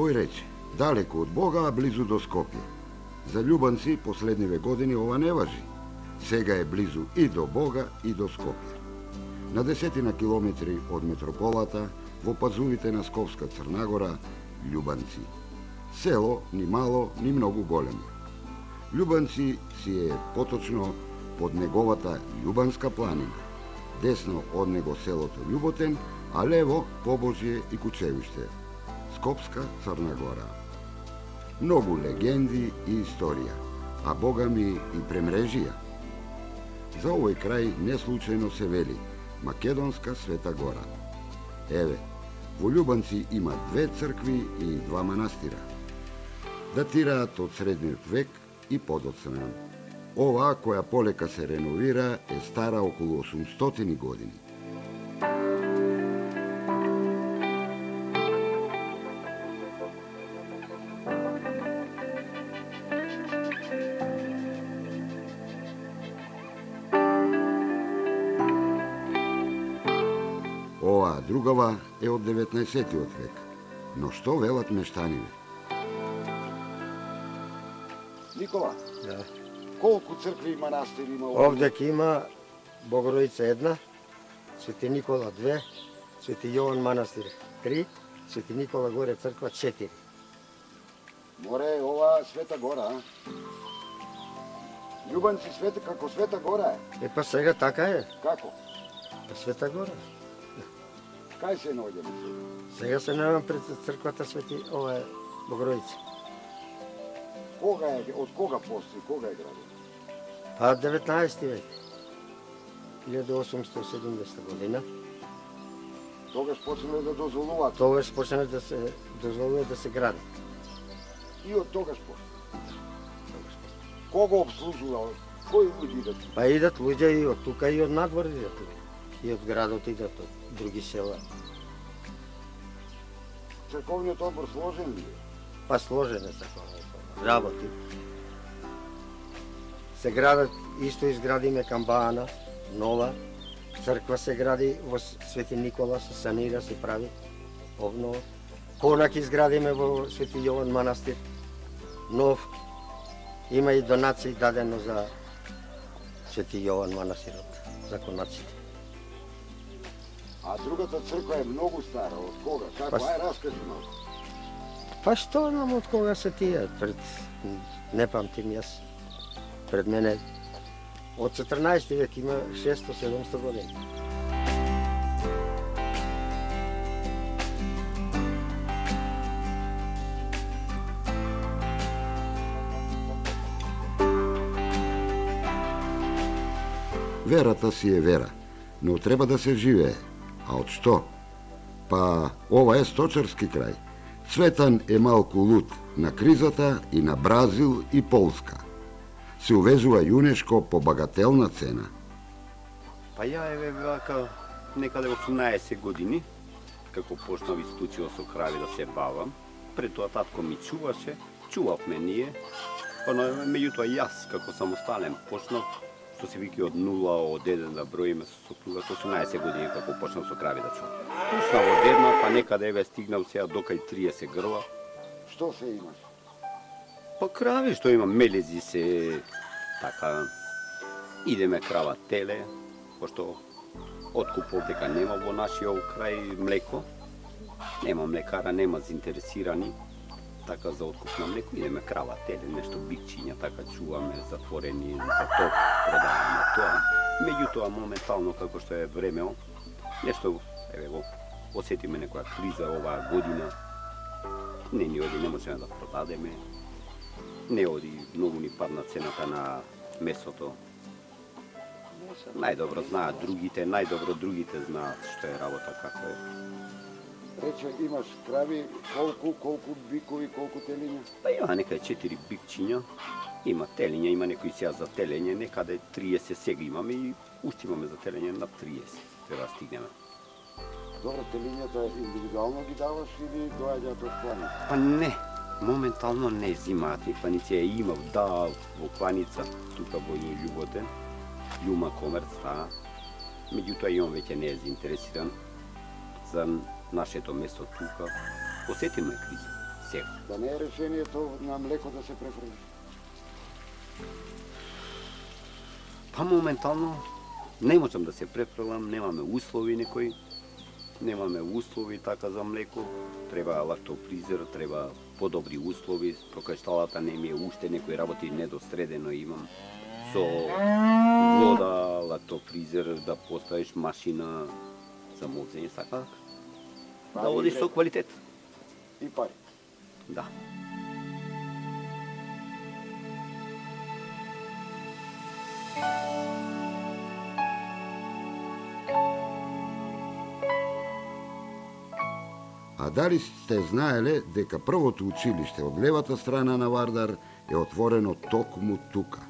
Кој рече, далеко од Бога, а близу до Скопје. За љубанци последниве години ова не важи. Сега е близу и до Бога и до Скопје. На 10 километри од метрополата, во пазувите на Скопска Црнагора, Љубанци. Село ни мало, ни многу големо. Љубанци си е поточно под неговата Љубанска планина. Десно од него селото Љуботен, а лево Побожје и Кучевиште. Скопска Црнагора. Многу легенди и историја, а богами и премрежија. За овој крај неслучајно се вели Македонска Света Гора. Еве, во Љубанци има 2 цркви и 2 манастира. Датираат од средниот век и подоцна. Оваа, која полека се реновира, е стара околу 800 години. Оваа другава е од 19 век. Но што велат мештаниве? Никола, Да. колку цркви и манастири има? Овде ќе има Богородица 1, Свети Никола 2, Свети Јован манастир 3, Свети Никола горе црква 4. Море, ова Света Гора, а? Љубанци света како Света Гора е. Па сега така е, Како? па Света Гора. Кај се наоѓаме? Сега се наоѓам пред црквата Свети Богородица. Кога е, од кога постои, кога е граден? Па 19 век. 1870 година. Тогаш почнале да дозволуваат. Тогаш почна да се дозволува да се гради. И од тогаш постои. Кого обслужува? Кои луѓе идат? Па идат луѓе и од тука и од надвор идат. И од градот идат од други села. Црковниот одбор сложен ли е? Па сложен е црковниот одбор. Работи. Се градат, исто изградиме камбана, нова. Црква се гради во Свети Никола, се санира, се прави обнова. Конак изградиме во Свети Јован манастир, нов. Има и донации дадено за Свети Јован манастирот, за конаците. А другата црква е многу стара. Од кога? Како? Па, Ај, раскажи малку. Па што знам од кога се тие? Не памтим јас. Пред мене од 14 век има 600-700 години. Верата си е вера, но треба да се живее. А од што? Па, ова е сточарски крај. Цветан е малку лут на кризата и на Бразил и Полска. Се увезува јунешко по багателна цена. Па ја еве вака некаде 18 години, како почнав исклучиво со крави да се бавам. Пред тоа татко ми чуваше, чувавме ние. Па меѓутоа јас како самостален почнав, што се вики од 0 од 1 да броиме со 18 години како почнав со крави да чувам. Почнав од една, па некаде еве стигнав сега докај 30 грла. Што се имаш? Па крави што има, мелези се, така, идеме крава теле, пошто откупов дека нема во нашиот крај млеко, нема млекара, нема заинтересирани, така за откуп на млеко, идеме крава теле, нешто бикчиња, така чуваме, затворени, за тоа продаваме тоа. Меѓутоа, моментално, како што е времео, нешто, еве го, осетиме некоја криза оваа година, не ни оди, не можеме да продадеме, не оди, многу ни падна цената на месото. Најдобро знаат другите, најдобро другите знаат што е работа, како е. Рече, имаш крави, колку бикови, колку телиња? Па има некаде 4 бикчиња, има телиња, има некои сега за телење, некаде 30 сега имаме и уште имаме за телење на 30, треба да стигнеме. Добро, телињата индивидуално ги даваш или доаѓаат од кланица? Па не, моментално не зимаат ни кланици, имав, да, во кланица, тука во Љуботен, Љума Комерц, да, меѓутоа и он веќе не е заинтересиран за нашето место тука. Осетиме криза. сега. Да не е решението на млеко да се префрли? Па моментално не можам да се префрлам, немаме услови некои. Немаме услови така за млеко. Треба лактофризер, треба подобри услови. Прокашталата не ми е уште некои работи недосредено имам. Со вода, лактофризер, да поставиш машина за мозење, сака да водиш со квалитет. И пари. Да. А дали сте знаеле дека првото училиште од левата страна на Вардар е отворено токму тука?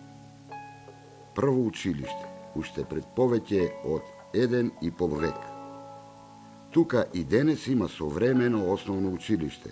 Прво училиште, уште пред повеќе од 1,5 век. Тука и денес има современо основно училиште.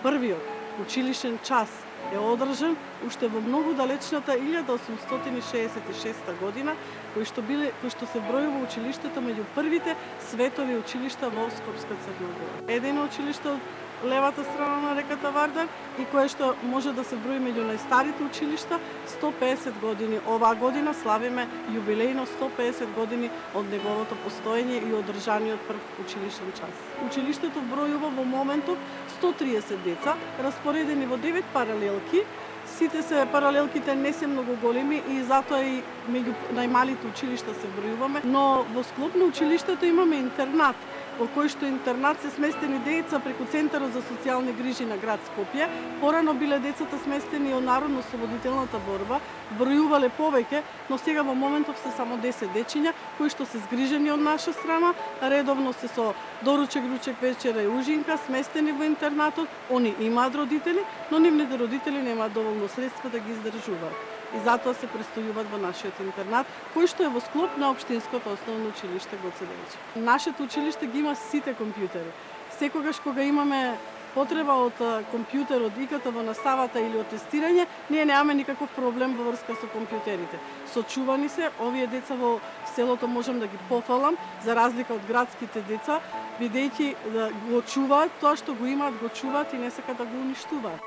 Првиот училишен час е одржан уште во многу далечната 1866 година, кој што се бројува училиштето меѓу првите светови училишта во Скопска Црна Гора. Едино училиште од левата страна на реката Вардар и кое што може да се брои меѓу најстарите училишта, 150 години. Оваа година славиме јубилејно 150 години од неговото постоење и одржаниот прв училишен час. Училиштето бројува во моментов 130 деца, распоредени во 9 паралелки. Сите паралелките не се многу големи и затоа и меѓу најмалите училишта се бројуваме, но во склоп на училиштето имаме интернат, во кој што интернат се сместени деца преку Центарот за социјални грижи на град Скопје. Порано биле децата сместени од Народно-ослободителната борба, бројувале повеќе, но сега во моментов се само 10 дечиња кои што се згрижени од наша страна, редовно се со доручек, ручек, вечера и ужинка, сместени во интернатот. Они имаат родители, но нивните родители немаат доволно средства да ги издржуваат. И затоа се престојуваат во нашиот интернат, кој што е во склоп на Општинското основно училиште Гоце Делчев. Нашето училиште ги има сите компјутери. Секогаш кога имаме потреба од компјутер, од ИКТ во наставата или од тестирање, ние немаме никаков проблем во врска со компјутерите. Сочувани се, овие деца во селото можам да ги пофалам, за разлика од градските деца, бидејќи да го чуваат тоа што го имаат, го чуваат и не сакаат да го уништуваат.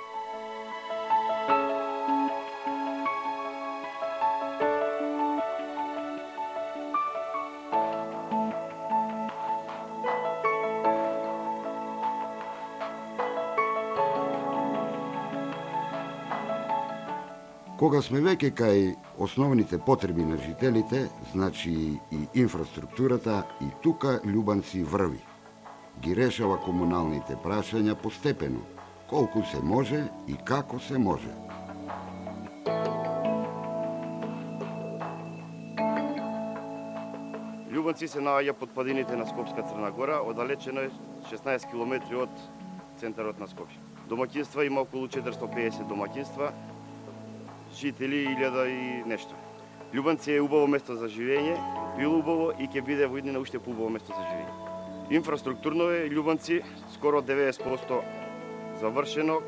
Кога сме веќе кај основните потреби на жителите, значи и инфраструктурата, и тука Љубанци врви. Ги решава комуналните прашања постепено, колку се може и како се може. Љубанци се наоѓа под падините на Скопска Црна Гора, оддалечено е 16 километри од центарот на Скопје. Домаќинства има околу 450 домаќинства, жители 1000 и нешто. Љубанци е убаво место за живење, било убаво и ќе биде во иднина уште поубаво место за живење. Инфраструктурно е Љубанци скоро 90% завршено.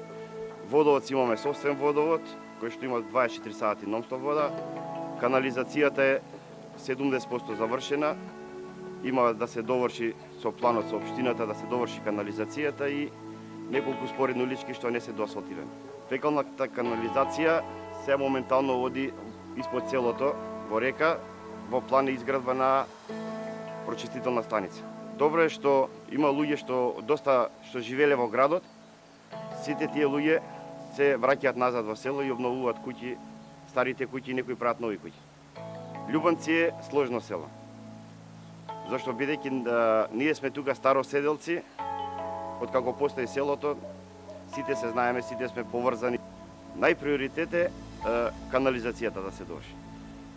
Водовод имаме собствен водовод, кој што има 24 сати нонстоп вода. Канализацијата е 70% завршена. Има да се доврши со планот со општината да се доврши канализацијата и неколку споредни улички што не се доасфалтирани. Фекалната канализација се моментално оди испод селото во река, во план е изградба на прочистителна станица. Добро е што има луѓе што живееле во градот, сите тие луѓе се враќаат назад во село и обновуваат куќи, старите куќи и некои прават нови куќи. Љубанци е сложно село. Зашто бидејќи ние сме тука староседелци, откако постои селото, сите се знаеме, сите сме поврзани. Најприоритет е канализацијата да се доврши.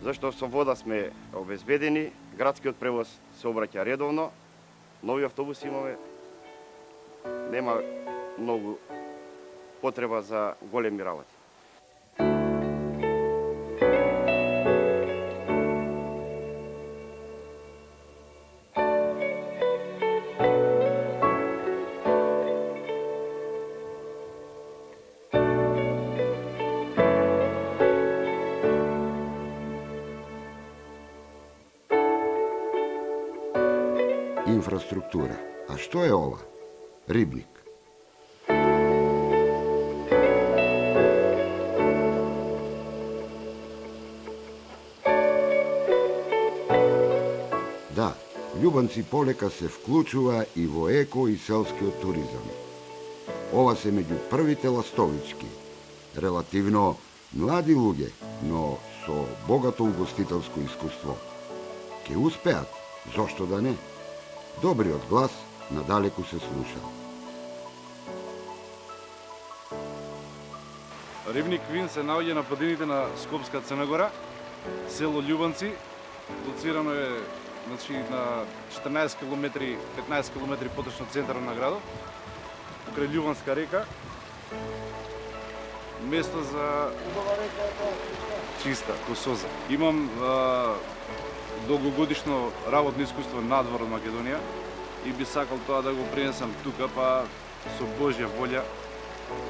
Зашто со вода сме обезбедени, градскиот превоз се обраќа редовно, нови автобуси имаме, нема многу потреба за големи работи. Инфраструктура. А што е ова? Рибник. Да, љубанци полека се вклучува и во еко и селскиот туризам. Ова се меѓу првите ластовички, релативно млади луѓе, но со богато угостителско искуство. Ке успеат, зошто да не? Добриот глас надалеку се слуша. Рибник Вин се наоѓа на падините на Скопска Црна Гора, село Љубанци. Лоцирано е на 14 км, 15 км поточно центарот на градот, покрај Љубанска река. Место за чиста косоза. Имам долгогодишно работно искуство надвор од Македонија и би сакал тоа да го пренесам тука, па со Божја волја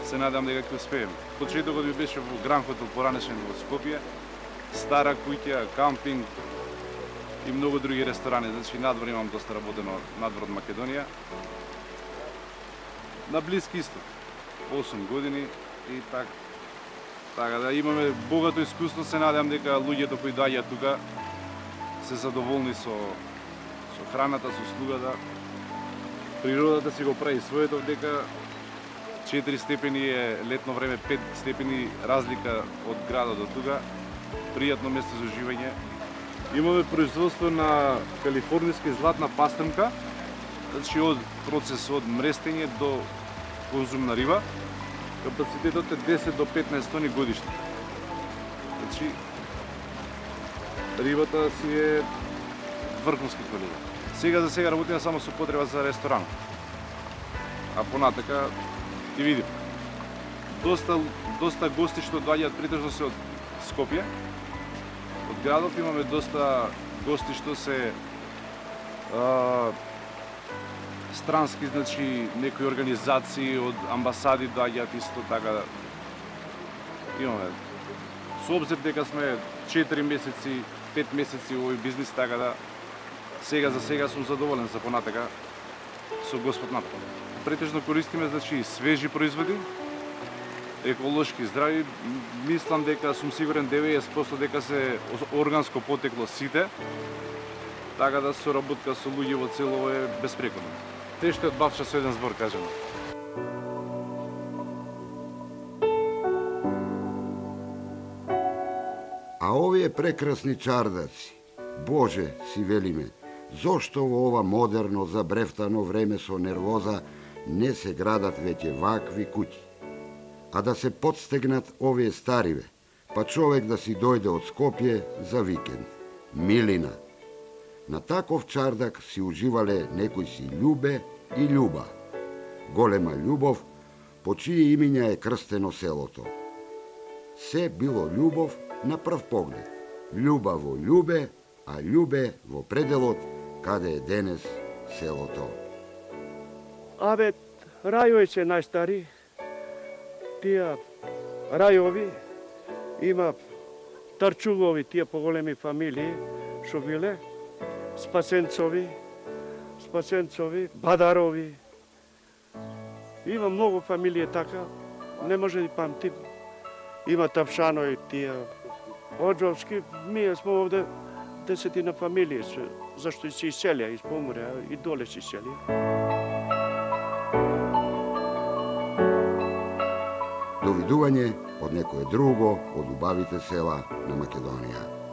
се надам дека ќе успеем. Почетокот ми беше во Гран Хотел поранешен во Скопје, стара куќа, кампинг и многу други ресторани. Значи надвор имам доста работено надвор од Македонија. На Блиски Исток 8 години и така да имаме богато искуство. Се надам дека луѓето кои доаѓаат тука се задоволни со храната, со услугата. Природата си го прави своето, дека 4 степени е летно време, 5 степени разлика од градот до тука. Пријатно место за живење. Имаме производство на калифорнијска златна пастрмка, значи од процес од мрестење до конзум на риба. Капацитетот е 10 до 15 тони годишно. Значи, рибата си е врховски квалитет. За сега работиме само со потреба за ресторан. А понатака ќе видим. Доста гости што доаѓаат претежно се од Скопје. Од градот имаме доста гости што се странски, значи некои организации од амбасади доаѓаат исто така. Имаме со обзир дека сме 4 месеци, 5 месеци овој бизнис, така да за сега сум задоволен за понатака со Господ напред. Претежно користиме значи свежи производи, еколошки, здрави. Мислам дека сум сигурен 90% дека се органско потекло сите, така да соработка со луѓе во цело е безпрекорна. Тешто од бавча со еден збор, кажемо. А овие прекрасни чардаци, Боже, си велиме, зошто во ова модерно, забрефтано време со нервоза не се градат веќе вакви куќи? А да се подстегнат овие стариве, па човек да си дојде од Скопје за викенд. Милина. На таков чардак си уживале некои си Љубе и Љуба. Голема љубов, по чие имиња е крстено селото. Се било љубов на прв поглед. Љуба во Љубе, а Љубе во пределот, каде е денес селото. Абе, рајови се најстари. Тие рајови има Тарчугови, тие поголеми фамилии, што биле Спасенцови, Бадарови. Има многу фамилии така, не може да памтим. Има Тавшанови, тие Оджовски. Ние сме овде 10 фамилии, зашто се иселија, испомре, и доле се иселија. Довидување од некое друго од убавите села на Македонија.